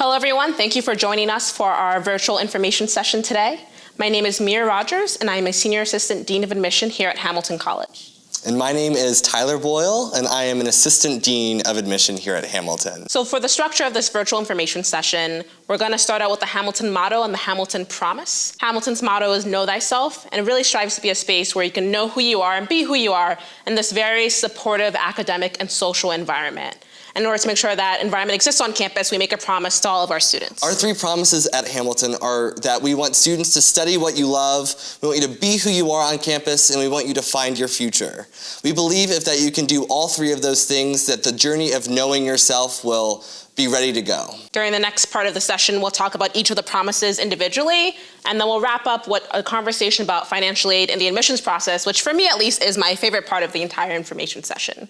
Hello, everyone. Thank you for joining us for our virtual information session today. My name is Rogers, and I am a Senior Assistant Dean of Admission here at Hamilton College. And my name is Tyler Boyle, and I am an Assistant Dean of Admission here at Hamilton. So for the structure of this virtual information session, we're going to start out with the Hamilton motto and the Hamilton promise. Hamilton's motto is know thyself, and it really strives to be a space where you can know who you are and be who you are in this very supportive academic and social environment. In order to make sure that environment exists on campus, we make a promise to all of our students. Our three promises at Hamilton are that we want students to study what you love, we want you to be who you are on campus, and we want you to find your future. We believe if that you can do all three of those things, that the journey of knowing yourself will be ready to go. During the next part of the session, we'll talk about each of the promises individually, and then we'll wrap up with a conversation about financial aid and the admissions process, which for me at least is my favorite part of the entire information session.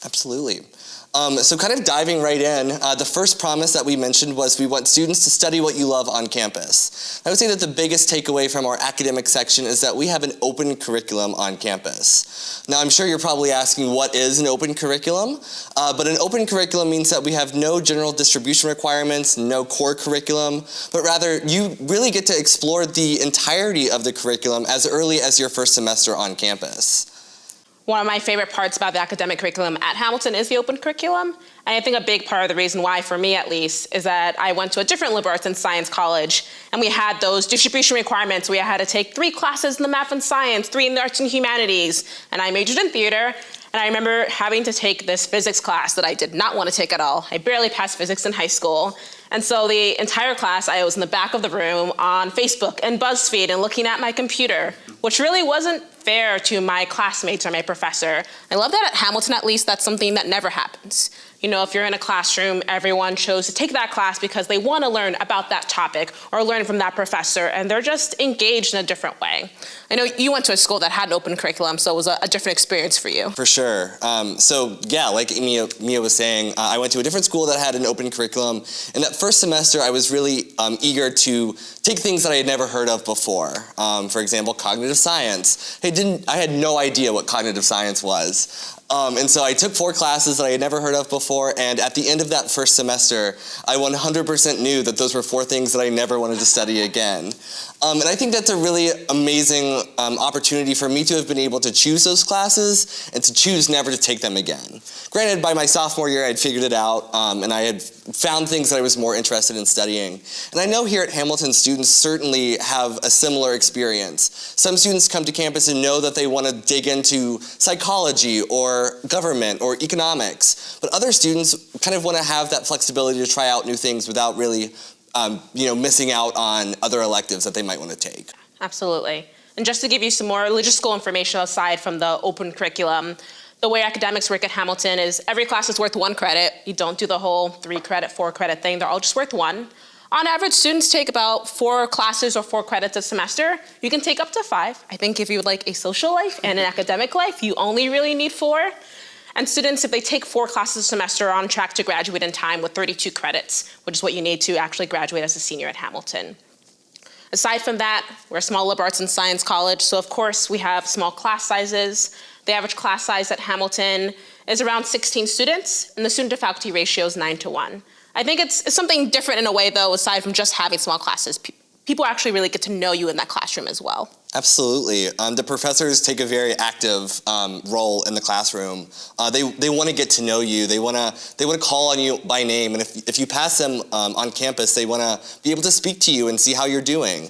Absolutely. So kind of diving right in, the first promise that we mentioned was we want students to study what you love on campus. I would say that the biggest takeaway from our academic section is that we have an open curriculum on campus. Now I'm sure you're probably asking what is an open curriculum, but an open curriculum means that we have no general distribution requirements, no core curriculum, but rather you really get to explore the entirety of the curriculum as early as your first semester on campus. One of my favorite parts about the academic curriculum at Hamilton is the open curriculum. And I think a big part of the reason why, for me at least, is that I went to a different liberal arts and science college, and we had those distribution requirements. We had to take 3 classes in the math and science, 3 in the arts and humanities, and I majored in theater. And I remember having to take this physics class that I did not want to take at all. I barely passed physics in high school. And so the entire class, I was in the back of the room on Facebook and BuzzFeed and looking at my computer, which really wasn't fair to my classmates or my professor. I love that at Hamilton, at least, that's something that never happens. You know, if you're in a classroom, everyone chose to take that class because they want to learn about that topic or learn from that professor, and they're just engaged in a different way. I know you went to a school that had an open curriculum, so it was a different experience for you. For sure. So yeah, like Mia was saying, I went to a different school that had an open curriculum, and that first semester I was really eager to take things that I had never heard of before. For example, cognitive science. I had no idea what cognitive science was. And so I took 4 classes that I had never heard of before, and at the end of that first semester, I 100% knew that those were 4 things that I never wanted to study again. And I think that's a really amazing opportunity for me to have been able to choose those classes and to choose never to take them again. Granted, by my sophomore year, I had figured it out, and I had found things that I was more interested in studying. And I know here at Hamilton, students certainly have a similar experience. Some students come to campus and know that they want to dig into psychology or government or economics, but other students kind of want to have that flexibility to try out new things without really missing out on other electives that they might want to take. Absolutely. And just to give you some more logistical information aside from the open curriculum, the way academics work at Hamilton is every class is worth 1 credit. You don't do the whole 3-credit, 4-credit thing. They're all just worth 1. On average, students take about 4 classes or 4 credits a semester. You can take up to 5. I think if you would like a social life and an academic life, you only really need 4. And students, if they take 4 classes a semester, are on track to graduate in time with 32 credits, which is what you need to actually graduate as a senior at Hamilton. Aside from that, we're a small liberal arts and science college, so of course we have small class sizes. The average class size at Hamilton is around 16 students, and the student-to-faculty ratio is 9-to-1. I think it's something different in a way, though, aside from just having small classes. People actually really get to know you in that classroom as well. Absolutely. The professors take a very active role in the classroom. They want to get to know you. They want to call on you by name, and if you pass them on campus, they want to be able to speak to you and see how you're doing.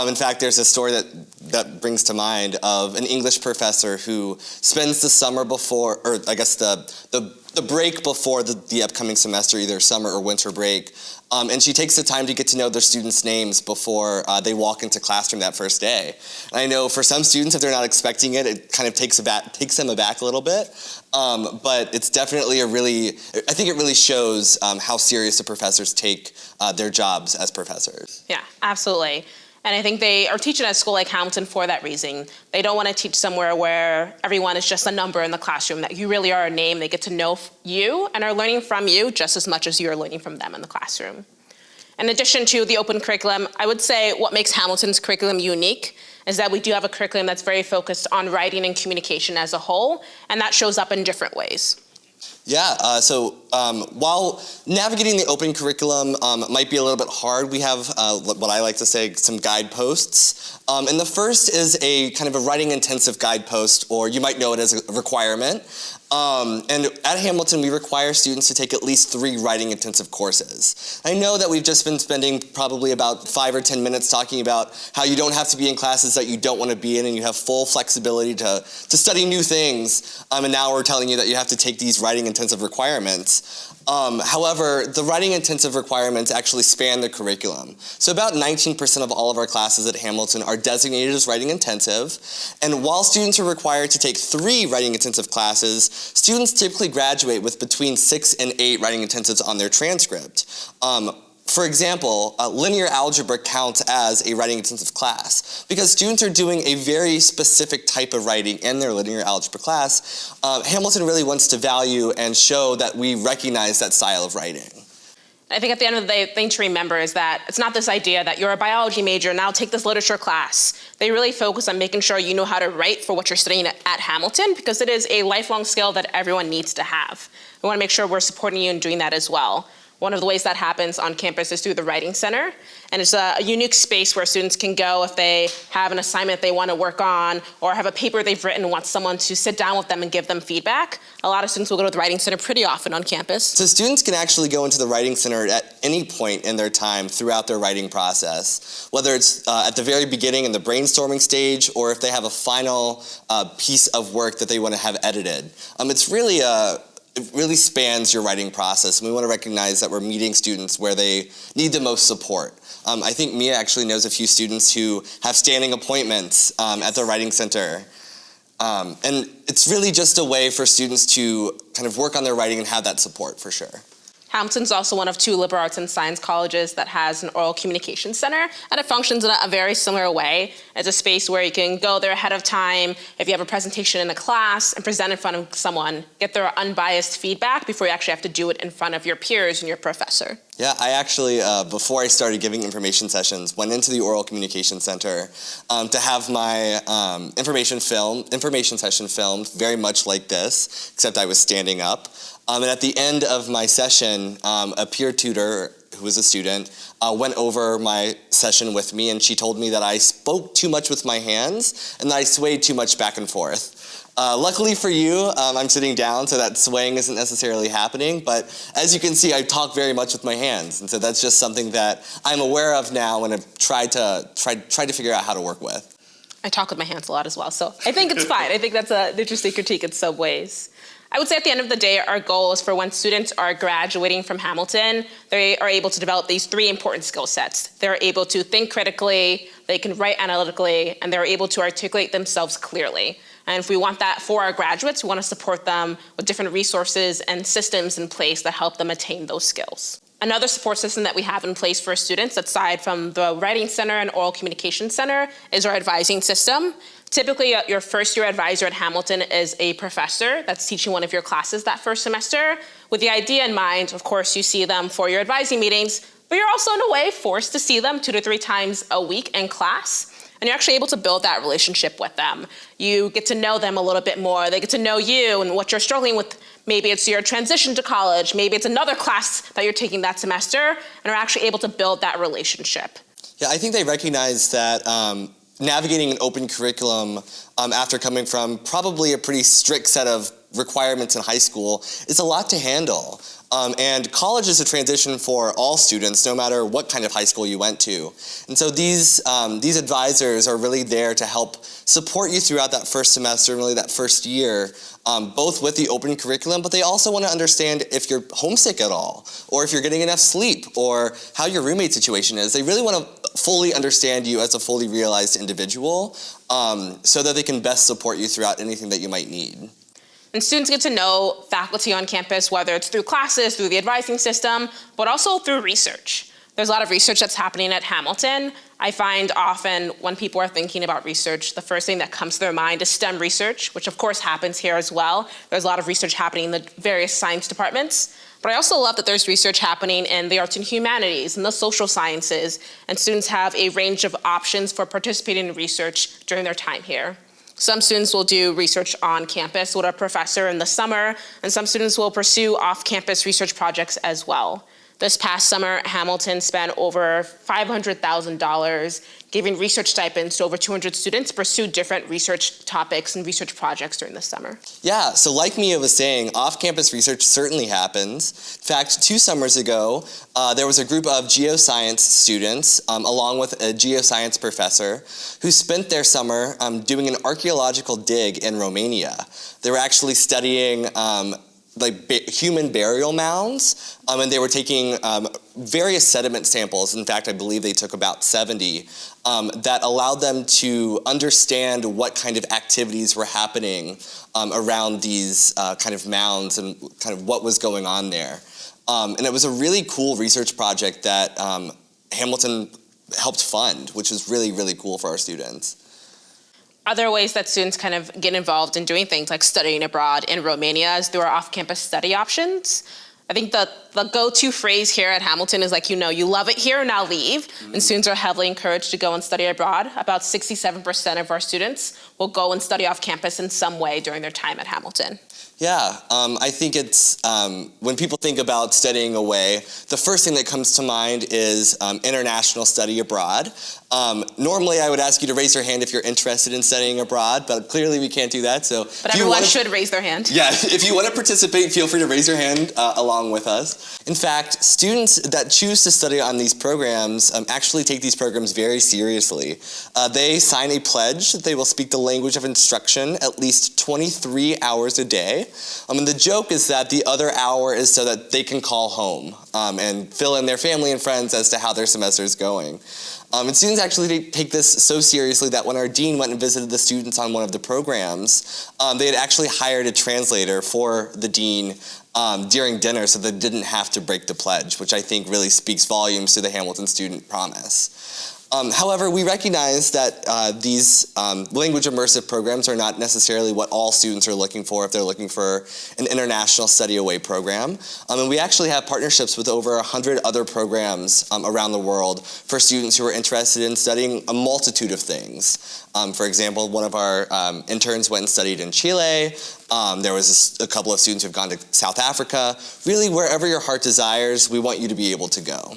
In fact, there's a story that brings to mind of an English professor who spends the summer before, or I guess the break before the upcoming semester, either summer or winter break, and she takes the time to get to know their students' names before they walk into classroom that first day. And I know for some students, if they're not expecting it, it kind of takes them aback a little bit. But it's definitely I think it really shows how serious the professors take their jobs as professors. Yeah, absolutely. And I think they are teaching at a school like Hamilton for that reason. They don't want to teach somewhere where everyone is just a number in the classroom, that you really are a name. They get to know you and are learning from you just as much as you're learning from them in the classroom. In addition to the open curriculum, I would say what makes Hamilton's curriculum unique is that we do have a curriculum that's very focused on writing and communication as a whole, and that shows up in different ways. While navigating the open curriculum might be a little bit hard, we have what I like to say, some guideposts. And the first is a kind of a writing intensive guidepost, or you might know it as a requirement. And at Hamilton, we require students to take at least 3 writing intensive courses. I know that we've just been spending probably about 5 or 10 minutes talking about how you don't have to be in classes that you don't want to be in, and you have full flexibility to study new things. And now we're telling you that you have to take these writing intensive requirements. However, the writing intensive requirements actually span the curriculum. So about 19% of all of our classes at Hamilton are designated as writing intensive. And while students are required to take 3 writing intensive classes, students typically graduate with between 6 and 8 writing intensives on their transcript. For example, linear algebra counts as a writing intensive class because students are doing a very specific type of writing in their linear algebra class. Hamilton really wants to value and show that we recognize that style of writing. I think at the end of the day, the thing to remember is that it's not this idea that you're a biology major, now take this literature class. They really focus on making sure you know how to write for what you're studying at Hamilton, because it is a lifelong skill that everyone needs to have. We want to make sure we're supporting you in doing that as well. One of the ways that happens on campus is through the Writing Center. And it's a unique space where students can go if they have an assignment they want to work on or have a paper they've written and want someone to sit down with them and give them feedback. A lot of students will go to the Writing Center pretty often on campus. So students can actually go into the Writing Center at any point in their time throughout their writing process, whether it's at the very beginning in the brainstorming stage or if they have a final piece of work that they want to have edited. It really spans your writing process, and we want to recognize that we're meeting students where they need the most support. I think Mia actually knows a few students who have standing appointments at the Writing Center. And it's really just a way for students to kind of work on their writing and have that support for sure. Hamilton's also one of 2 liberal arts and science colleges that has an oral communication center, and it functions in a very similar way. It's a space where you can go there ahead of time if you have a presentation in a class and present in front of someone, get their unbiased feedback before you actually have to do it in front of your peers and your professor. Yeah, I actually, before I started giving information sessions, went into the Oral Communication Center to have my information session filmed very much like this, except I was standing up. And at the end of my session, a peer tutor who was a student went over my session with me, and she told me that I spoke too much with my hands and that I swayed too much back and forth. Luckily for you, I'm sitting down, so that swaying isn't necessarily happening, but as you can see, I talk very much with my hands, and so that's just something that I'm aware of now and have tried to figure out how to work with. I talk with my hands a lot as well, so I think it's fine. I think that's an interesting critique in some ways. I would say at the end of the day, our goal is for when students are graduating from Hamilton, they are able to develop these 3 important skill sets. They're able to think critically, they can write analytically, and they're able to articulate themselves clearly. And if we want that for our graduates, we want to support them with different resources and systems in place that help them attain those skills. Another support system that we have in place for students, aside from the Writing Center and Oral Communication Center, is our advising system. Typically, your first-year advisor at Hamilton is a professor that's teaching one of your classes that first semester. With the idea in mind, of course, you see them for your advising meetings, but you're also, in a way, forced to see them 2 to 3 times a week in class. And you're actually able to build that relationship with them. You get to know them a little bit more. They get to know you and what you're struggling with. Maybe it's your transition to college. Maybe it's another class that you're taking that semester, and are actually able to build that relationship. Yeah, I think they recognize that navigating an open curriculum after coming from probably a pretty strict set of requirements in high school is a lot to handle. And college is a transition for all students, no matter what kind of high school you went to. And so these advisors are really there to help support you throughout that first semester and really that first year, both with the open curriculum, but they also want to understand if you're homesick at all, or if you're getting enough sleep, or how your roommate situation is. They really want to fully understand you as a fully realized individual so that they can best support you throughout anything that you might need. And students get to know faculty on campus, whether it's through classes, through the advising system, but also through research. There's a lot of research that's happening at Hamilton. I find often when people are thinking about research, the first thing that comes to their mind is STEM research, which of course happens here as well. There's a lot of research happening in the various science departments. But I also love that there's research happening in the arts and humanities and the social sciences, and students have a range of options for participating in research during their time here. Some students will do research on campus with a professor in the summer, and some students will pursue off-campus research projects as well. This past summer, Hamilton spent over $500,000 giving research stipends to over 200 students to pursue different research topics and research projects during the summer. Yeah, so like Mia was saying, off-campus research certainly happens. In fact, 2 summers ago, there was a group of geoscience students, along with a geoscience professor, who spent their summer doing an archaeological dig in Romania. They were actually studying human burial mounds, and they were taking various sediment samples. In fact, I believe they took about 70, that allowed them to understand what kind of activities were happening around these kind of mounds and kind of what was going on there. And it was a really cool research project that Hamilton helped fund, which was really, really cool for our students. Other ways that students kind of get involved in doing things like studying abroad in Romania is through our off-campus study options. I think the go-to phrase here at Hamilton is like, you love it here, now leave. Mm-hmm. And students are heavily encouraged to go and study abroad. About 67% of our students will go and study off campus in some way during their time at Hamilton. Yeah, I think it's, when people think about studying away, the first thing that comes to mind is international study abroad. Normally I would ask you to raise your hand if you're interested in studying abroad, but clearly we can't do that. But everyone should raise their hand. Yeah, if you want to participate, feel free to raise your hand along with us. In fact, students that choose to study on these programs actually take these programs very seriously. They sign a pledge that they will speak the language of instruction at least 23 hours a day. And the joke is that the other hour is so that they can call home and fill in their family and friends as to how their semester is going. And students actually take this so seriously that when our dean went and visited the students on one of the programs, they had actually hired a translator for the dean during dinner so they didn't have to break the pledge, which I think really speaks volumes to the Hamilton student promise. However, we recognize that these language immersive programs are not necessarily what all students are looking for if they're looking for an international study away program. And we actually have partnerships with over 100 other programs around the world for students who are interested in studying a multitude of things. For example, one of our interns went and studied in Chile. There was a couple of students who have gone to South Africa. Really, wherever your heart desires, we want you to be able to go.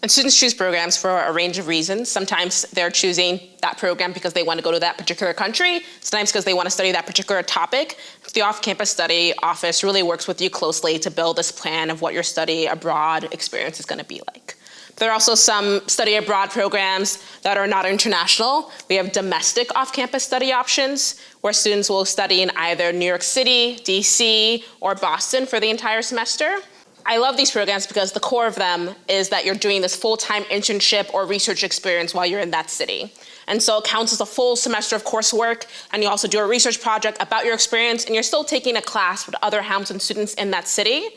And students choose programs for a range of reasons. Sometimes they're choosing that program because they want to go to that particular country, sometimes because they want to study that particular topic. The off-campus study office really works with you closely to build this plan of what your study abroad experience is going to be like. There are also some study abroad programs that are not international. We have domestic off-campus study options where students will study in either New York City, DC, or Boston for the entire semester. I love these programs because the core of them is that you're doing this full-time internship or research experience while you're in that city. And so it counts as a full semester of coursework, and you also do a research project about your experience, and you're still taking a class with other Hamilton students in that city.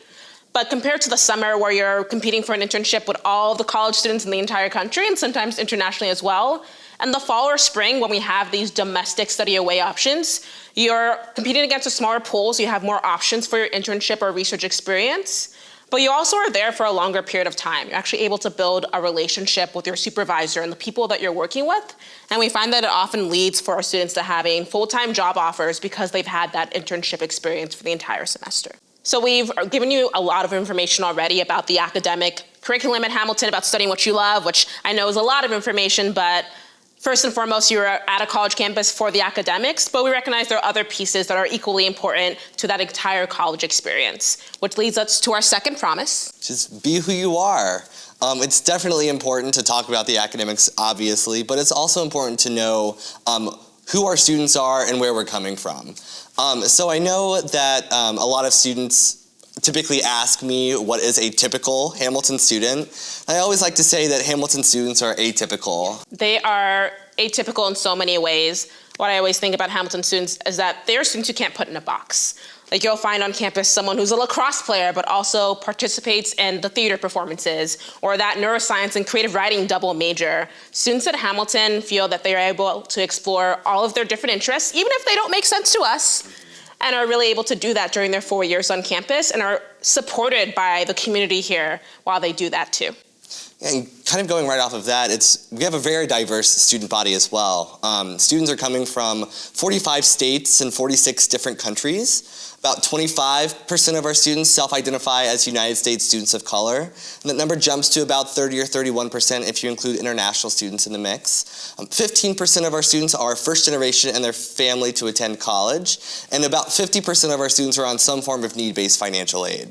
But compared to the summer where you're competing for an internship with all the college students in the entire country, and sometimes internationally as well, and the fall or spring when we have these domestic study away options, you're competing against a smaller pool, so you have more options for your internship or research experience. But you also are there for a longer period of time. You're actually able to build a relationship with your supervisor and the people that you're working with. And we find that it often leads for our students to having full-time job offers because they've had that internship experience for the entire semester. So we've given you a lot of information already about the academic curriculum at Hamilton, about studying what you love, which I know is a lot of information, but first and foremost, you're at a college campus for the academics, but we recognize there are other pieces that are equally important to that entire college experience, which leads us to our second promise. Just be who you are. It's definitely important to talk about the academics, obviously, but it's also important to know who our students are and where we're coming from. So I know that a lot of students typically ask me what is a typical Hamilton student. I always like to say that Hamilton students are atypical. They are atypical in so many ways. What I always think about Hamilton students is that they're students you can't put in a box. Like you'll find on campus someone who's a lacrosse player but also participates in the theater performances, or that neuroscience and creative writing double major. Students at Hamilton feel that they are able to explore all of their different interests, even if they don't make sense to us, and are really able to do that during their 4 years on campus and are supported by the community here while they do that too. And kind of going right off of that, we have a very diverse student body as well. Students are coming from 45 states and 46 different countries. About 25% of our students self-identify as United States students of color, and that number jumps to about 30 or 31% if you include international students in the mix. 15% of our students are first generation and their family to attend college, and about 50% of our students are on some form of need-based financial aid.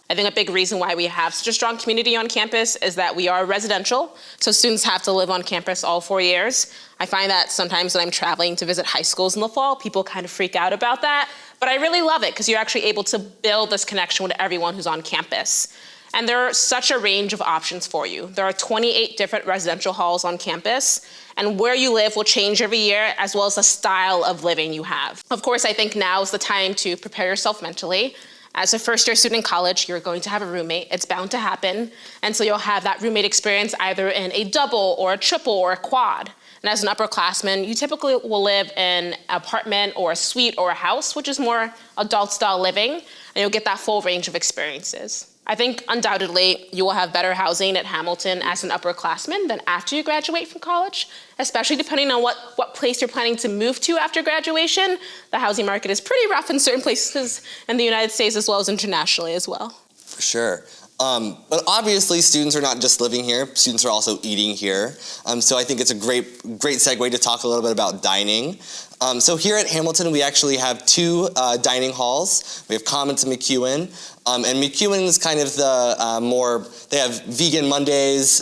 I think a big reason why we have such a strong community on campus is that we are residential, so students have to live on campus all 4 years. I find that sometimes when I'm traveling to visit high schools in the fall, people kind of freak out about that, but I really love it because you're actually able to build this connection with everyone who's on campus. And there are such a range of options for you. There are 28 different residential halls on campus, and where you live will change every year, as well as the style of living you have. Of course, I think now is the time to prepare yourself mentally. As a first-year student in college, you're going to have a roommate. It's bound to happen. And so you'll have that roommate experience either in a double or a triple or a quad. And as an upperclassman, you typically will live in an apartment or a suite or a house, which is more adult-style living, and you'll get that full range of experiences. I think undoubtedly you will have better housing at Hamilton as an upperclassman than after you graduate from college, especially depending on what place you're planning to move to after graduation. The housing market is pretty rough in certain places in the United States as well as internationally as well. For sure. But obviously students are not just living here, students are also eating here. So I think it's a great segue to talk a little bit about dining. So here at Hamilton, we actually have two dining halls. We have Commons and McEwen. And McEwen is kind of they have vegan Mondays.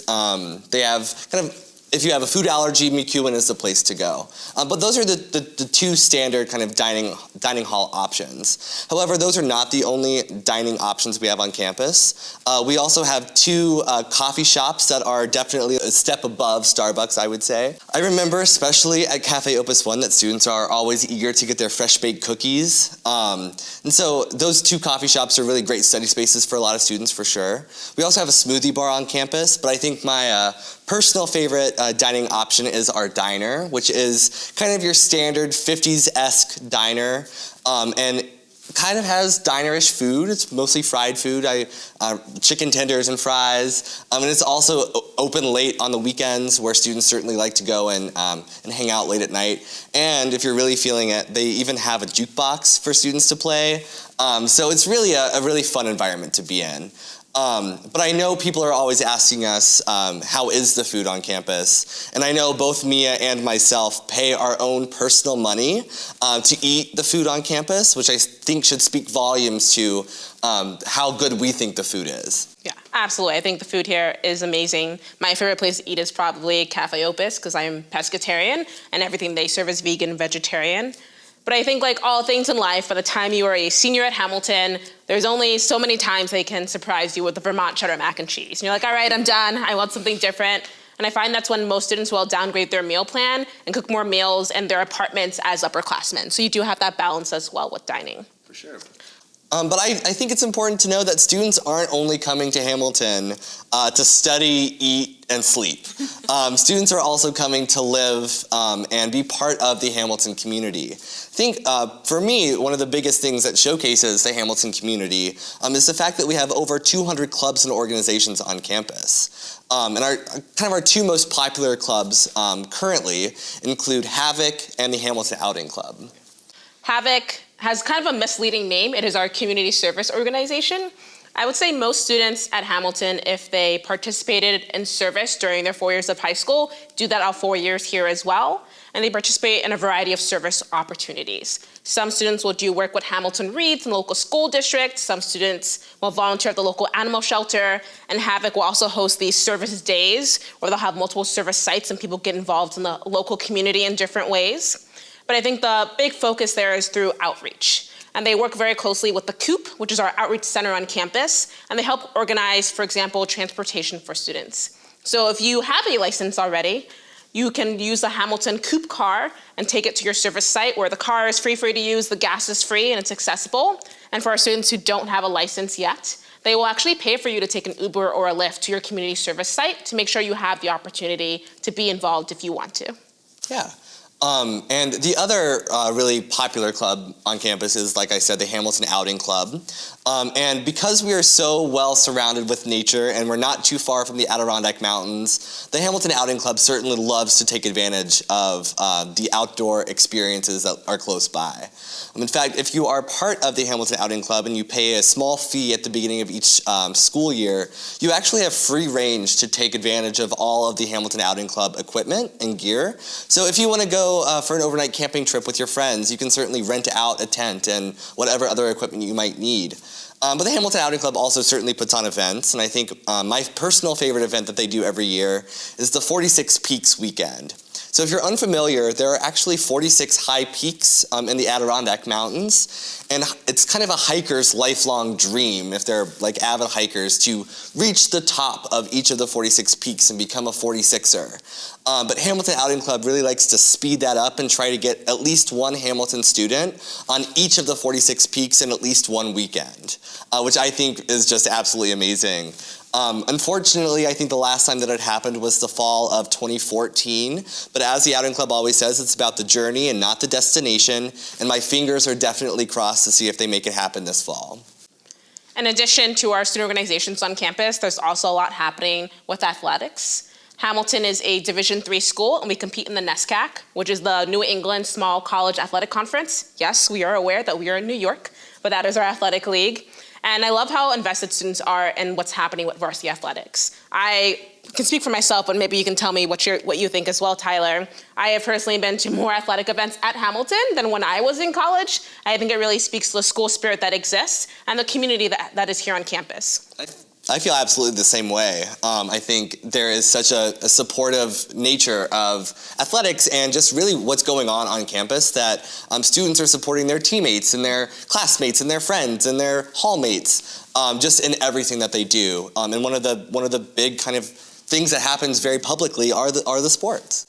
They have kind of, if you have a food allergy, McEwen is the place to go. But those are the two standard kind of dining hall options. However, those are not the only dining options we have on campus. We also have two coffee shops that are definitely a step above Starbucks, I would say. I remember especially at Cafe Opus One that students are always eager to get their fresh baked cookies. And so those two coffee shops are really great study spaces for a lot of students for sure. We also have a smoothie bar on campus, but I think my personal favorite dining option is our diner, which is kind of your standard 50s-esque diner, and kind of has diner-ish food. It's mostly fried food, chicken tenders and fries, and it's also open late on the weekends where students certainly like to go and hang out late at night. And if you're really feeling it, they even have a jukebox for students to play. So it's really a really fun environment to be in. But I know people are always asking us, how is the food on campus? And I know both Mia and myself pay our own personal money to eat the food on campus, which I think should speak volumes to how good we think the food is. Yeah, absolutely. I think the food here is amazing. My favorite place to eat is probably Cafe Opus because I'm pescatarian and everything they serve is vegan and vegetarian. But I think like all things in life, by the time you are a senior at Hamilton, there's only so many times they can surprise you with the Vermont cheddar mac and cheese. And you're like, all right, I'm done. I want something different. And I find that's when most students will downgrade their meal plan and cook more meals in their apartments as upperclassmen. So you do have that balance as well with dining. For sure. But I think it's important to know that students aren't only coming to Hamilton to study, eat, and sleep. Students are also coming to live and be part of the Hamilton community. I think for me, one of the biggest things that showcases the Hamilton community is the fact that we have over 200 clubs and organizations on campus. And our two most popular clubs currently include Havoc and the Hamilton Outing Club. Havoc has kind of a misleading name. It is our community service organization. I would say most students at Hamilton, if they participated in service during their 4 years of high school, do that all 4 years here as well. And they participate in a variety of service opportunities. Some students will do work with Hamilton Reads in the local school district. Some students will volunteer at the local animal shelter. And Havoc will also host these service days where they'll have multiple service sites and people get involved in the local community in different ways. But I think the big focus there is through outreach. And they work very closely with the COOP, which is our outreach center on campus, and they help organize, for example, transportation for students. So if you have a license already, you can use the Hamilton COOP car and take it to your service site where the car is free for you to use, the gas is free, and it's accessible. And for our students who don't have a license yet, they will actually pay for you to take an Uber or a Lyft to your community service site to make sure you have the opportunity to be involved if you want to. Yeah. And the other really popular club on campus is, like I said, the Hamilton Outing Club. And because we are so well surrounded with nature and we're not too far from the Adirondack Mountains, the Hamilton Outing Club certainly loves to take advantage of the outdoor experiences that are close by. In fact, if you are part of the Hamilton Outing Club and you pay a small fee at the beginning of each school year, you actually have free range to take advantage of all of the Hamilton Outing Club equipment and gear. So if you want to go for an overnight camping trip with your friends, you can certainly rent out a tent and whatever other equipment you might need. But the Hamilton Outing Club also certainly puts on events, and I think my personal favorite event that they do every year is the 46 Peaks Weekend. So if you're unfamiliar, there are actually 46 high peaks in the Adirondack Mountains, and it's kind of a hiker's lifelong dream, if they're like avid hikers, to reach the top of each of the 46 peaks and become a 46er. But Hamilton Outing Club really likes to speed that up and try to get at least one Hamilton student on each of the 46 peaks in at least one weekend, which I think is just absolutely amazing. Unfortunately, I think the last time that it happened was the fall of 2014, but as the Outing Club always says, it's about the journey and not the destination, and my fingers are definitely crossed to see if they make it happen this fall. In addition to our student organizations on campus, there's also a lot happening with athletics. Hamilton is a Division III school, and we compete in the NESCAC, which is the New England Small College Athletic Conference. Yes, we are aware that we are in New York, but that is our athletic league. And I love how invested students are in what's happening with varsity athletics. I can speak for myself, but maybe you can tell me what you think as well, Tyler. I have personally been to more athletic events at Hamilton than when I was in college. I think it really speaks to the school spirit that exists and the community that is here on campus. I feel absolutely the same way. I think there is such a supportive nature of athletics and just really what's going on campus that students are supporting their teammates and their classmates and their friends and their hallmates just in everything that they do. And one of the big kind of things that happens very publicly are the sports.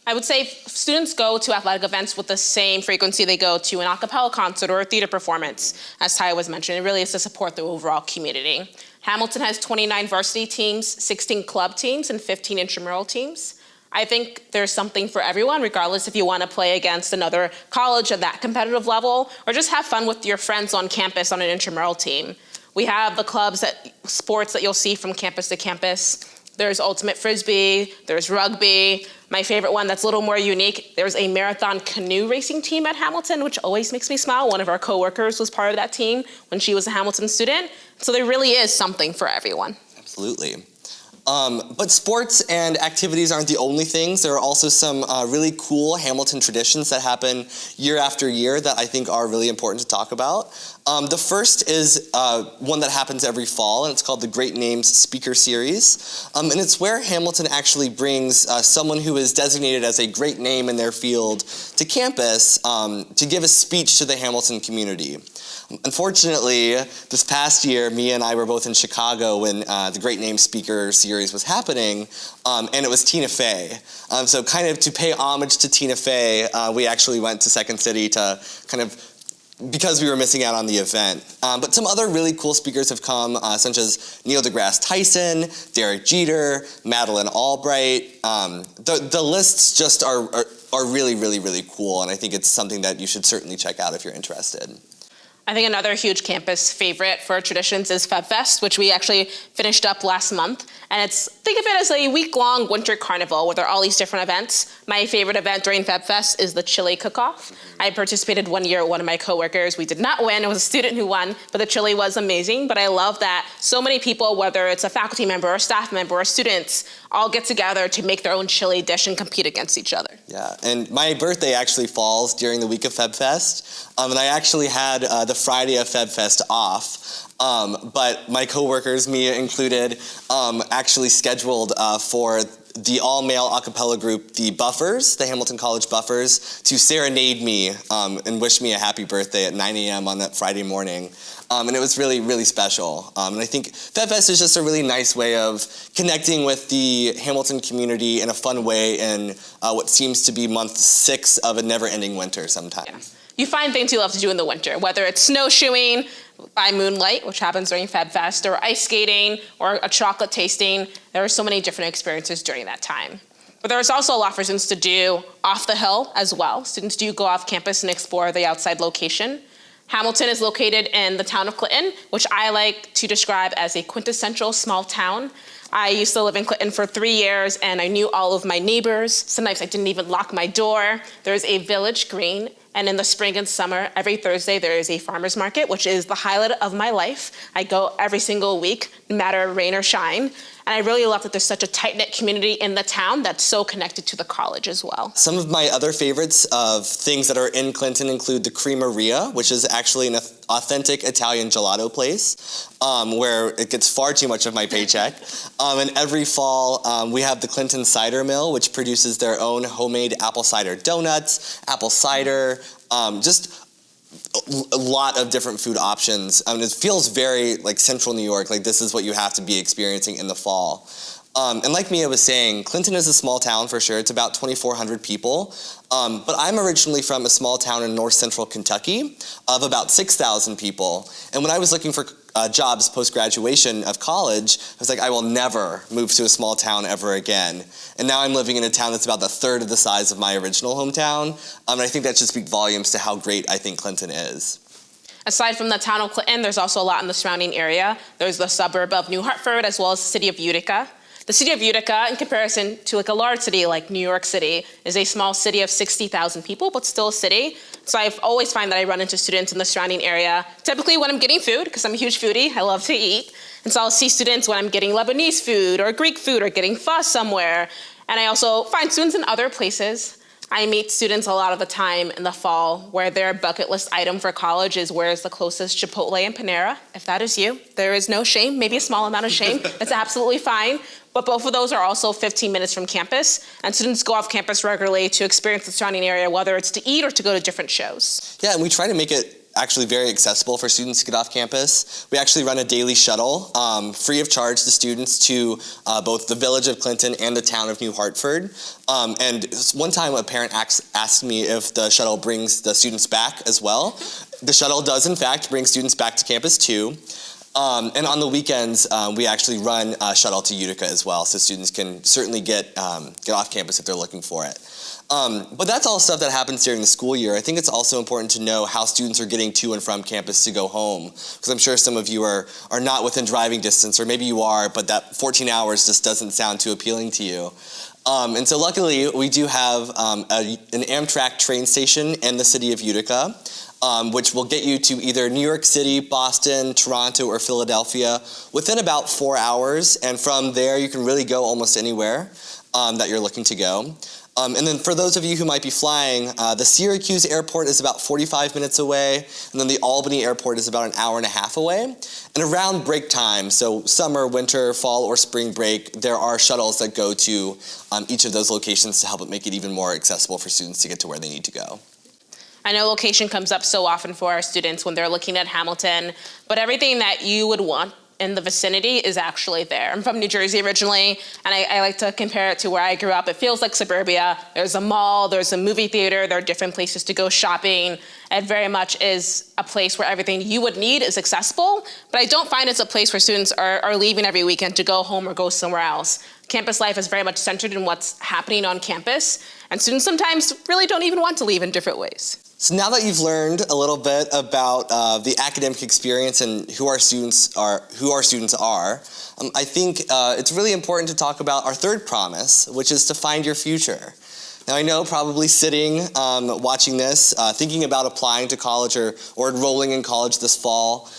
I would say students go to athletic events with the same frequency they go to an a cappella concert or a theater performance, as Ty was mentioning. It really is to support the overall community. Hamilton has 29 varsity teams, 16 club teams, and 15 intramural teams. I think there's something for everyone, regardless if you want to play against another college at that competitive level, or just have fun with your friends on campus on an intramural team. We have the sports that you'll see from campus to campus. There's ultimate frisbee, there's rugby. My favorite one that's a little more unique, there's a marathon canoe racing team at Hamilton, which always makes me smile. One of our coworkers was part of that team when she was a Hamilton student. So there really is something for everyone. Absolutely. But sports and activities aren't the only things. There are also some really cool Hamilton traditions that happen year after year that I think are really important to talk about. The first is one that happens every fall, and it's called the Great Names Speaker Series. And it's where Hamilton actually brings someone who is designated as a great name in their field to campus to give a speech to the Hamilton community. Unfortunately, this past year, Mia and I were both in Chicago when the Great Name Speaker Series was happening, and it was Tina Fey. So kind of to pay homage to Tina Fey, we actually went to Second City to kind of because we were missing out on the event. But some other really cool speakers have come, such as Neil deGrasse Tyson, Derek Jeter, Madeleine Albright. The lists just are really, really, really cool, and I think it's something that you should certainly check out if you're interested. I think another huge campus favorite for traditions is FebFest, which we actually finished up last month. And think of it as a week-long winter carnival where there are all these different events. My favorite event during FebFest is the chili cook-off. I participated one year with one of my coworkers. We did not win. It was a student who won, but the chili was amazing. But I love that so many people, whether it's a faculty member or a staff member or students, all get together to make their own chili dish and compete against each other. Yeah, and my birthday actually falls during the week of FebFest, and I actually had the Friday of FebFest off. But my coworkers, Mia included, actually scheduled for the all-male a cappella group, the Buffers, the Hamilton College Buffers, to serenade me and wish me a happy birthday at 9 a.m. on that Friday morning. And it was really, really special. And I think FebFest is just a really nice way of connecting with the Hamilton community in a fun way in what seems to be month 6 of a never-ending winter sometimes. Yeah. You find things you love to do in the winter, whether it's snowshoeing by moonlight, which happens during FebFest, or ice skating, or a chocolate tasting. There are so many different experiences during that time. But there's also a lot for students to do off the hill as well. Students do go off campus and explore the outside location. Hamilton is located in the town of Clinton, which I like to describe as a quintessential small town. I used to live in Clinton for 3 years, and I knew all of my neighbors. Sometimes I didn't even lock my door. There's a village green, and in the spring and summer, every Thursday, there is a farmer's market, which is the highlight of my life. I go every single week, no matter rain or shine. And I really love that there's such a tight-knit community in the town that's so connected to the college as well. Some of my other favorites of things that are in Clinton include the Creameria, which is actually an authentic Italian gelato place, where it gets far too much of my paycheck. And every fall, we have the Clinton Cider Mill, which produces their own homemade apple cider donuts, apple cider, just a lot of different food options. It feels very like central New York, like this is what you have to be experiencing in the fall. And like Mia was saying, Clinton is a small town for sure. It's about 2,400 people. But I'm originally from a small town in north central Kentucky of about 6,000 people. And when I was looking for jobs post-graduation of college, I was like, I will never move to a small town ever again. And now I'm living in a town that's about the third of the size of my original hometown. And I think that should speak volumes to how great I think Clinton is. Aside from the town of Clinton, there's also a lot in the surrounding area. There's the suburb of New Hartford, as well as the city of Utica. The city of Utica, in comparison to like a large city like New York City, is a small city of 60,000 people, but still a city. So I always find that I run into students in the surrounding area, typically when I'm getting food, because I'm a huge foodie, I love to eat. And so I'll see students when I'm getting Lebanese food or Greek food or getting pho somewhere. And I also find students in other places. I meet students a lot of the time in the fall where their bucket list item for college is where's the closest Chipotle and Panera. If that is you, there is no shame, maybe a small amount of shame. It's absolutely fine. But both of those are also 15 minutes from campus, and students go off campus regularly to experience the surrounding area, whether it's to eat or to go to different shows. Yeah, and we try to make it actually very accessible for students to get off campus. We actually run a daily shuttle, free of charge to students to both the village of Clinton and the town of New Hartford. And one time a parent asked me if the shuttle brings the students back as well. The shuttle does in fact bring students back to campus too. And on the weekends, we actually run a shuttle to Utica as well, so students can certainly get off campus if they're looking for it. But that's all stuff that happens during the school year. I think it's also important to know how students are getting to and from campus to go home, because I'm sure some of you are not within driving distance, or maybe you are, but that 14 hours just doesn't sound too appealing to you. And so luckily, we do have an Amtrak train station in the city of Utica, which will get you to either New York City, Boston, Toronto, or Philadelphia within about 4 hours. And from there, you can really go almost anywhere that you're looking to go. And then for those of you who might be flying, the Syracuse airport is about 45 minutes away, and then the Albany airport is about an hour and a half away. And around break time, so summer, winter, fall, or spring break, there are shuttles that go to each of those locations to help it make it even more accessible for students to get to where they need to go. I know location comes up so often for our students when they're looking at Hamilton, but everything that you would want in the vicinity is actually there. I'm from New Jersey originally, and I like to compare it to where I grew up. It feels like suburbia. There's a mall, there's a movie theater, there are different places to go shopping. It very much is a place where everything you would need is accessible, but I don't find it's a place where students are leaving every weekend to go home or go somewhere else. Campus life is very much centered in what's happening on campus, and students sometimes really don't even want to leave in different ways. So now that you've learned a little bit about the academic experience and who our students are, I think it's really important to talk about our third promise, which is to find your future. Now I know probably sitting, watching this, thinking about applying to college or enrolling in college this fall,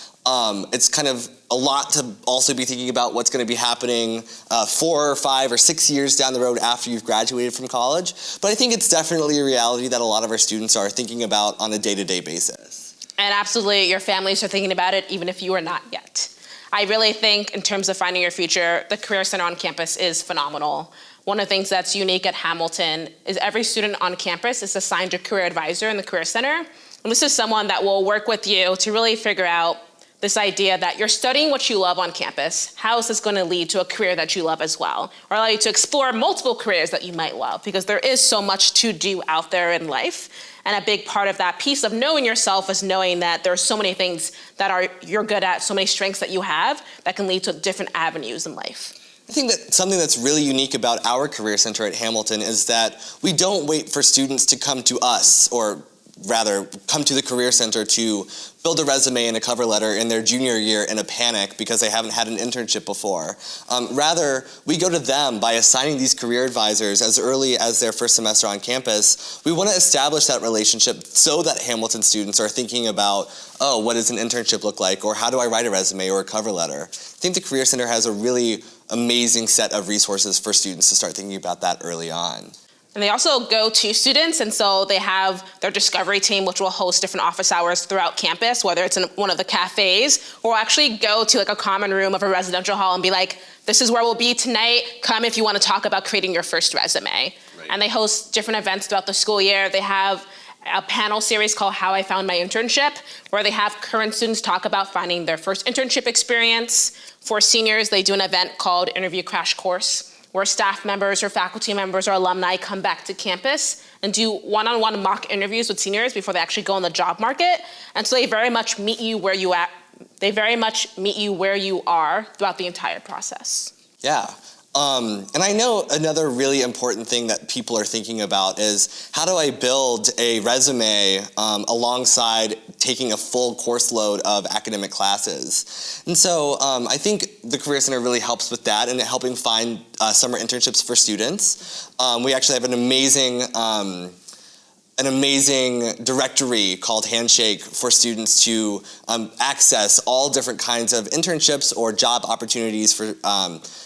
it's kind of a lot to also be thinking about what's going to be happening 4 or 5 or 6 years down the road after you've graduated from college. But I think it's definitely a reality that a lot of our students are thinking about on a day-to-day basis. And absolutely, your families are thinking about it even if you are not yet. I really think in terms of finding your future, the Career Center on campus is phenomenal. One of the things that's unique at Hamilton is every student on campus is assigned a career advisor in the Career Center. And this is someone that will work with you to really figure out this idea that you're studying what you love on campus. How is this going to lead to a career that you love as well? Or allow you to explore multiple careers that you might love, because there is so much to do out there in life. And a big part of that piece of knowing yourself is knowing that there are so many things that you're good at, so many strengths that you have that can lead to different avenues in life. I think that something that's really unique about our Career Center at Hamilton is that we don't wait for students to come to us, or rather come to the Career Center to build a resume and a cover letter in their junior year in a panic because they haven't had an internship before. Rather, we go to them by assigning these career advisors as early as their first semester on campus. We want to establish that relationship so that Hamilton students are thinking about, oh, what does an internship look like? Or how do I write a resume or a cover letter? I think the Career Center has a really amazing set of resources for students to start thinking about that early on. And they also go to students, and so they have their discovery team, which will host different office hours throughout campus, whether it's in one of the cafes, or actually go to like a common room of a residential hall and be like, this is where we'll be tonight. Come if you want to talk about creating your first resume. Right. And they host different events throughout the school year. They have a panel series called How I Found My Internship, where they have current students talk about finding their first internship experience. For seniors, they do an event called Interview Crash Course, where staff members or faculty members or alumni come back to campus and do one-on-one mock interviews with seniors before they actually go on the job market. And so they very much meet you where you are throughout the entire process. Yeah. And I know another really important thing that people are thinking about is, how do I build a resume alongside taking a full course load of academic classes? And so I think the Career Center really helps with that and helping find summer internships for students. We actually have an amazing directory called Handshake for students to access all different kinds of internships or job opportunities for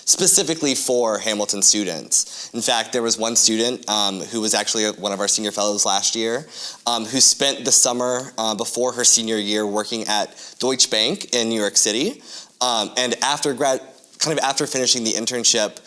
specifically for Hamilton students. In fact, there was one student who was actually one of our senior fellows last year who spent the summer before her senior year working at Deutsche Bank in New York City. And after finishing the internship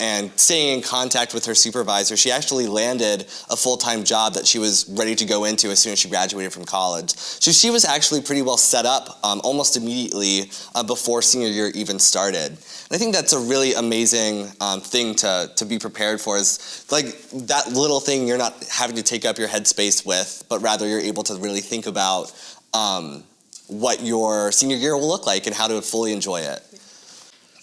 and staying in contact with her supervisor, she actually landed a full-time job that she was ready to go into as soon as she graduated from college. So she was actually pretty well set up almost immediately before senior year even started. And I think that's a really amazing thing to be prepared for, is like that little thing you're not having to take up your headspace with, but rather you're able to really think about what your senior year will look like and how to fully enjoy it.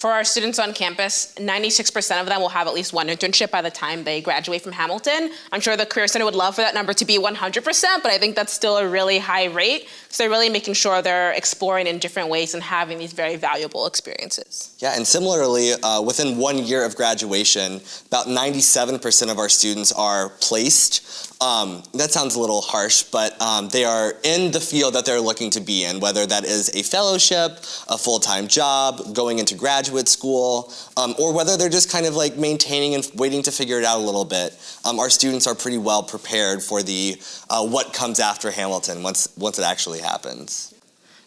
For our students on campus, 96% of them will have at least one internship by the time they graduate from Hamilton. I'm sure the Career Center would love for that number to be 100%, but I think that's still a really high rate. So they're really making sure they're exploring in different ways and having these very valuable experiences. Yeah, and similarly, within 1 year of graduation, about 97% of our students are placed. That sounds a little harsh, but they are in the field that they're looking to be in, whether that is a fellowship, a full-time job, going into graduate school, or whether they're just kind of like maintaining and waiting to figure it out a little bit. Our students are pretty well prepared for the what comes after Hamilton once it actually happens.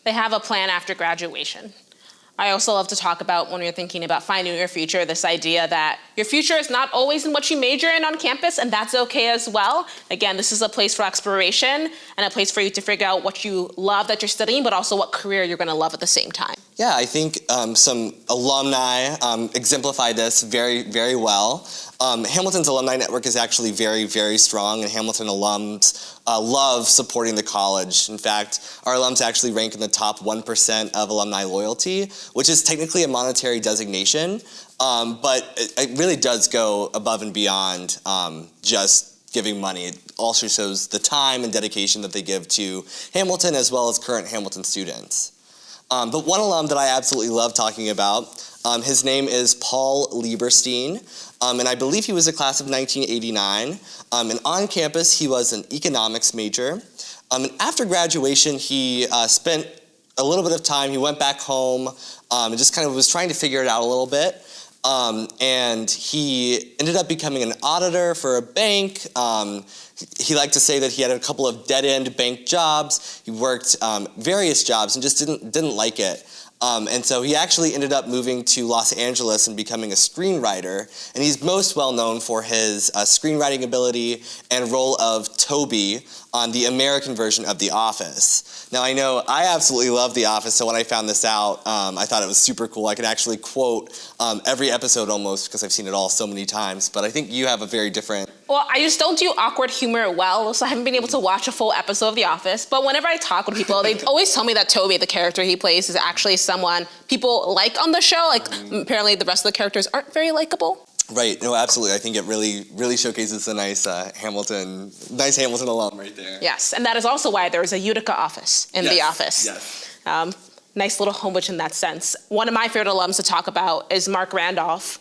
They have a plan after graduation. I also love to talk about, when you're thinking about finding your future, this idea that your future is not always in what you major in on campus, and that's okay as well. Again, this is a place for exploration and a place for you to figure out what you love that you're studying, but also what career you're going to love at the same time. Yeah, I think some alumni exemplify this very, very well. Hamilton's alumni network is actually very, very strong, and Hamilton alums love supporting the college. In fact, our alums actually rank in the top 1% of alumni loyalty, which is technically a monetary designation, but it really does go above and beyond just giving money. It also shows the time and dedication that they give to Hamilton as well as current Hamilton students. But one alum that I absolutely love talking about, his name is Paul Lieberstein, and I believe he was a class of 1989. And on campus, he was an economics major. And after graduation, he spent a little bit of time. He went back home and just kind of was trying to figure it out a little bit. And he ended up becoming an auditor for a bank. He liked to say that he had a couple of dead-end bank jobs. He worked various jobs and just didn't like it. And so he actually ended up moving to Los Angeles and becoming a screenwriter. And he's most well known for his screenwriting ability and role of Toby on the American version of The Office. Now, I know I absolutely love The Office, so when I found this out, I thought it was super cool. I could actually quote every episode almost, because I've seen it all so many times. But I think you have a very different Well, I just don't do awkward humor well, so I haven't been able to watch a full episode of The Office. But whenever I talk with people, they always tell me that Toby, the character he plays, is actually someone people like on the show. Like, apparently the rest of the characters aren't very likable. Right. No, absolutely. I think it really showcases a nice Hamilton alum right there. Yes, and that is also why there is a Utica office in The Office. Yes. Nice little homage in that sense. One of my favorite alums to talk about is Mark Randolph,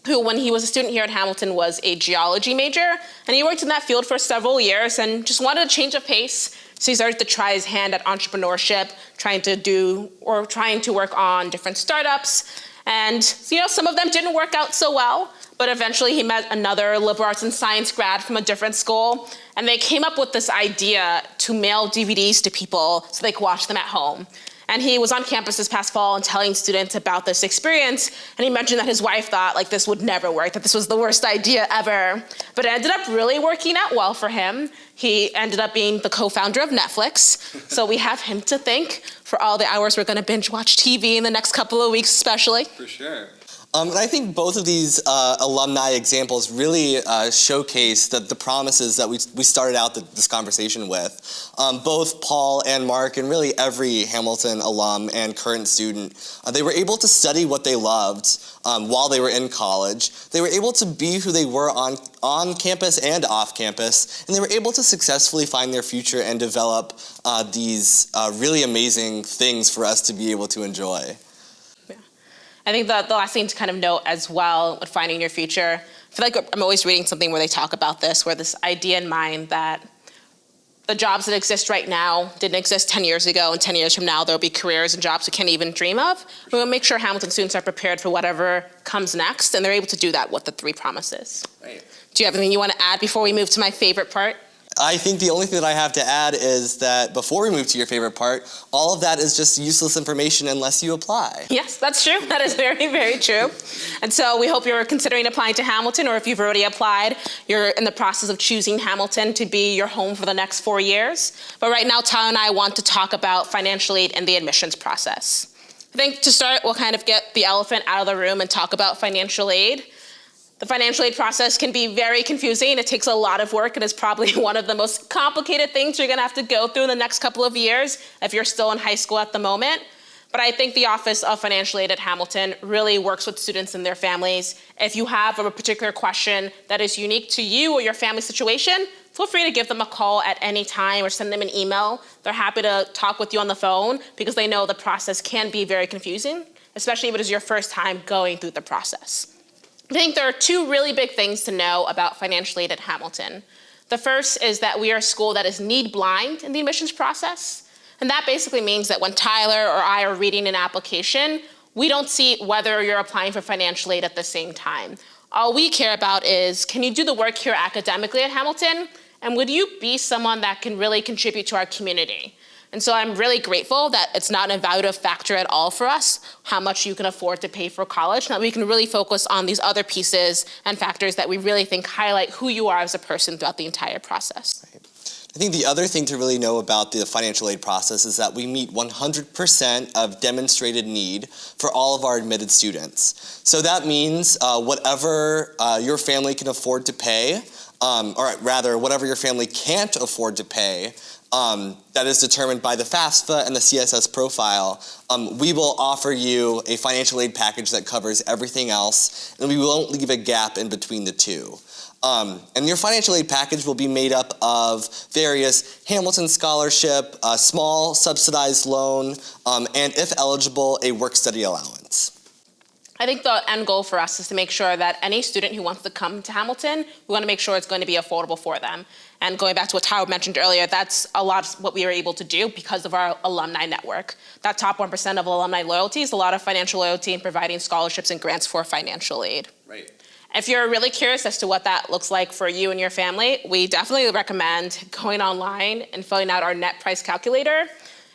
who, when he was a student here at Hamilton, was a geology major, and he worked in that field for several years and just wanted a change of pace. So he started to try his hand at entrepreneurship, trying to work on different startups. And some of them didn't work out so well, but eventually he met another liberal arts and science grad from a different school, and they came up with this idea to mail DVDs to people so they could watch them at home. And he was on campus this past fall and telling students about this experience, and he mentioned that his wife thought like this would never work, that this was the worst idea ever. But it ended up really working out well for him. He ended up being the co-founder of Netflix, so we have him to thank for all the hours we're gonna binge watch TV in the next couple of weeks especially. For sure. And I think both of these alumni examples really showcase the promises that we started out this conversation with. Both Paul and Mark, and really every Hamilton alum and current student, they were able to study what they loved while they were in college. They were able to be who they were on campus and off campus, and they were able to successfully find their future and develop these really amazing things for us to be able to enjoy. I think the last thing to kind of note as well with finding your future, I feel like I'm always reading something where they talk about this, where this idea in mind that the jobs that exist right now didn't exist 10 years ago, and 10 years from now there'll be careers and jobs we can't even dream of. We want to make sure Hamilton students are prepared for whatever comes next, and they're able to do that with the 3 promises. Right. Do you have anything you want to add before we move to my favorite part? I think the only thing that I have to add is that before we move to your favorite part, all of that is just useless information unless you apply. Yes, that's true. That is very, very true. And so we hope you're considering applying to Hamilton, or if you've already applied, you're in the process of choosing Hamilton to be your home for the next 4 years. But right now, Tyler and I want to talk about financial aid and the admissions process. I think to start, we'll kind of get the elephant out of the room and talk about financial aid. The financial aid process can be very confusing. It takes a lot of work, and is probably one of the most complicated things you're gonna have to go through in the next couple of years if you're still in high school at the moment. But I think the Office of Financial Aid at Hamilton really works with students and their families. If you have a particular question that is unique to you or your family situation, feel free to give them a call at any time or send them an email. They're happy to talk with you on the phone because they know the process can be very confusing, especially if it is your first time going through the process. I think there are 2 really big things to know about financial aid at Hamilton. The first is that we are a school that is need blind in the admissions process. And that basically means that when Tyler or I are reading an application, we don't see whether you're applying for financial aid at the same time. All we care about is, can you do the work here academically at Hamilton? And would you be someone that can really contribute to our community? And so I'm really grateful that it's not an evaluative factor at all for us, how much you can afford to pay for college, and that we can really focus on these other pieces and factors that we really think highlight who you are as a person throughout the entire process. Right. I think the other thing to really know about the financial aid process is that we meet 100% of demonstrated need for all of our admitted students. So that means whatever your family can afford to pay, or rather whatever your family can't afford to pay, that is determined by the FAFSA and the CSS profile, we will offer you a financial aid package that covers everything else, and we won't leave a gap in between the 2. And your financial aid package will be made up of various Hamilton scholarship, a small subsidized loan, and if eligible, a work-study allowance. I think the end goal for us is to make sure that any student who wants to come to Hamilton, we want to make sure it's going to be affordable for them. And going back to what Tyler mentioned earlier, that's a lot of what we were able to do because of our alumni network. That top 1% of alumni loyalty is a lot of financial loyalty in providing scholarships and grants for financial aid. Right. If you're really curious as to what that looks like for you and your family, we definitely recommend going online and filling out our net price calculator.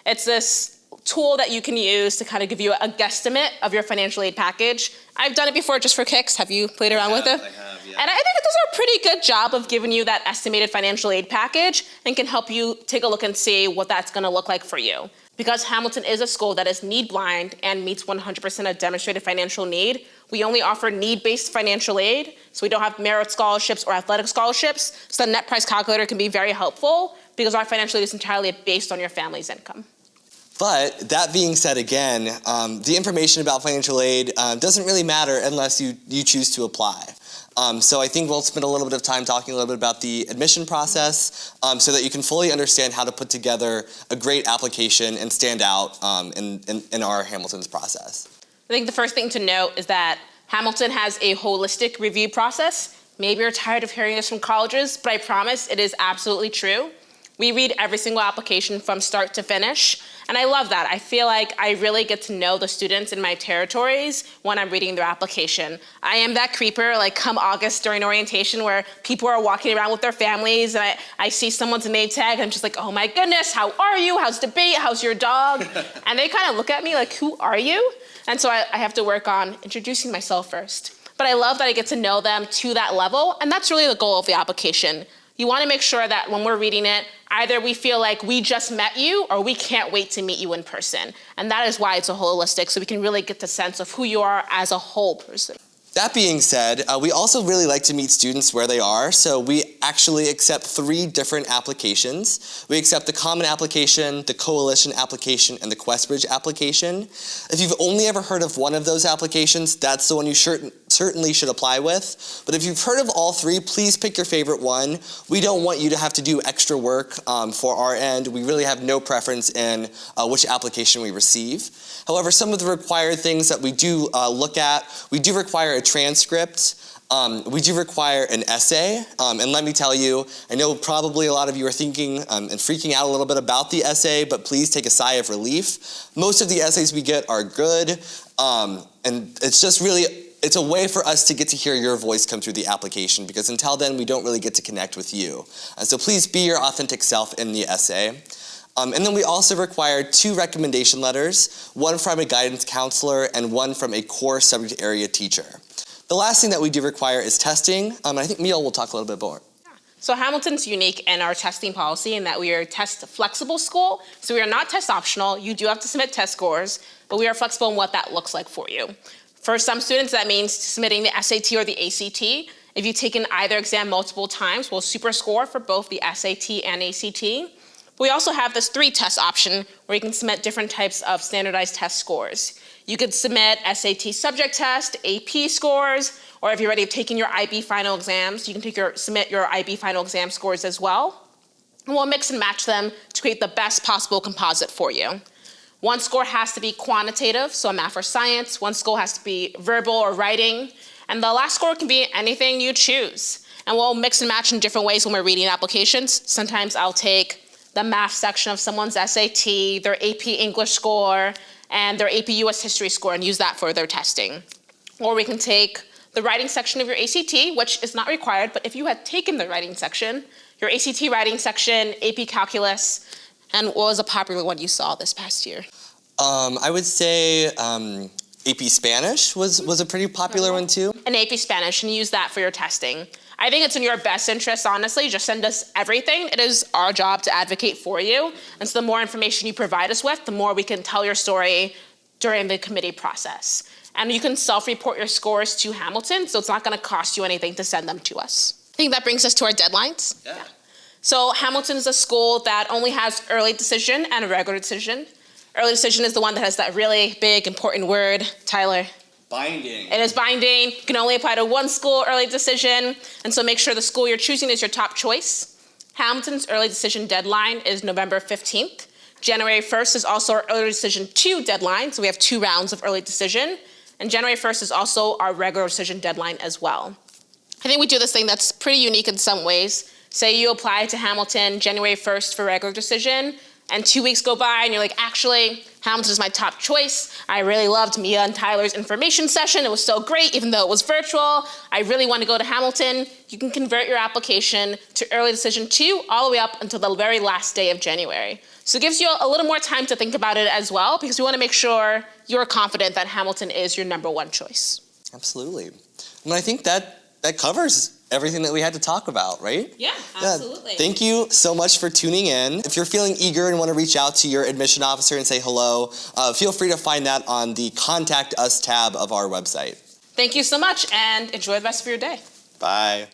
It's this tool that you can use to kind of give you a guesstimate of your financial aid package. I've done it before just for kicks. Have you played around with it? I have, yeah. And I think it does a pretty good job of giving you that estimated financial aid package and can help you take a look and see what that's gonna look like for you. Because Hamilton is a school that is need blind and meets 100% of demonstrated financial need, We only offer need-based financial aid, so we don't have merit scholarships or athletic scholarships, so the net price calculator can be very helpful because our financial aid is entirely based on your family's income. But that being said again, the information about financial aid doesn't really matter unless you choose to apply. So I think we'll spend a little bit of time talking a little bit about the admission process so that you can fully understand how to put together a great application and stand out in our Hamilton's process. I think the first thing to note is that Hamilton has a holistic review process. Maybe you're tired of hearing this from colleges, but I promise it is absolutely true. We read every single application from start to finish, and I love that. I feel like I really get to know the students in my territories when I'm reading their application. I am that creeper, like come August during orientation where people are walking around with their families and I see someone's name tag and I'm just like, oh my goodness, how are you? How's debate? How's your dog? And they kind of look at me like, who are you? And so I have to work on introducing myself first. But I love that I get to know them to that level, and that's really the goal of the application. You want to make sure that when we're reading it, either we feel like we just met you or we can't wait to meet you in person. And that is why it's a holistic, so we can really get the sense of who you are as a whole person. That being said, we also really like to meet students where they are, so we actually accept 3 different applications. We accept the Common Application, the Coalition Application, and the QuestBridge Application. If you've only ever heard of one of those applications, that's the one you certainly should apply with. But if you've heard of all 3, please pick your favorite one. We don't want you to have to do extra work for our end. We really have no preference in which application we receive. However, some of the required things that we do look at, we do require a transcript. We do require an essay, and let me tell you, I know probably a lot of you are thinking and freaking out a little bit about the essay, but please take a sigh of relief. Most of the essays we get are good, and it's just really, it's a way for us to get to hear your voice come through the application, because until then, we don't really get to connect with you. So please be your authentic self in the essay. And then we also require 2 recommendation letters, one from a guidance counselor and one from a core subject area teacher. The last thing that we do require is testing. I think Mia will talk a little bit more. So Hamilton's unique in our testing policy in that we are a test flexible school. So we are not test optional. You do have to submit test scores, but we are flexible in what that looks like for you. For some students, that means submitting the SAT or the ACT. If you've taken either exam multiple times, we'll super score for both the SAT and ACT. But we also have this 3 test option where you can submit different types of standardized test scores. You could submit SAT subject test, AP scores, or if you're already taking your IB final exams, you can submit your IB final exam scores as well. And we'll mix and match them to create the best possible composite for you. One score has to be quantitative, so math or science. One score has to be verbal or writing. And the last score can be anything you choose. And we'll mix and match in different ways when we're reading applications. Sometimes I'll take the math section of someone's SAT, their AP English score, and their AP US history score and use that for their testing. Or we can take the writing section of your ACT, which is not required, but if you had taken the writing section, your ACT writing section, AP calculus, and what was a popular one you saw this past year? I would say AP Spanish was a pretty popular one too. And AP Spanish, and use that for your testing. I think it's in your best interest, honestly. Just send us everything. It is our job to advocate for you. And so the more information you provide us with, the more we can tell your story during the committee process. And you can self-report your scores to Hamilton, so it's not gonna cost you anything to send them to us. I think that brings us to our deadlines. Yeah. So Hamilton is a school that only has early decision and a regular decision. Early decision is the one that has that really big, important word. Tyler? Binding. It is binding. You can only apply to one school early decision, and so make sure the school you're choosing is your top choice. Hamilton's early decision deadline is November 15th. January 1st is also our early decision 2 deadline, so we have 2 rounds of early decision. And January 1st is also our regular decision deadline as well. I think we do this thing that's pretty unique in some ways. Say you apply to Hamilton January 1st for regular decision, and 2 weeks go by and you're like, actually, Hamilton is my top choice. I really loved Mia and Tyler's information session. It was so great, even though it was virtual. I really want to go to Hamilton. You can convert your application to early decision 2 all the way up until the very last day of January. So it gives you a little more time to think about it as well, because we want to make sure you're confident that Hamilton is your number 1 choice. Absolutely. And I think that covers everything that we had to talk about, right? Yeah, absolutely. Yeah. Thank you so much for tuning in. If you're feeling eager and want to reach out to your admission officer and say hello, feel free to find that on the Contact Us tab of our website. Thank you so much, and enjoy the rest of your day. Bye.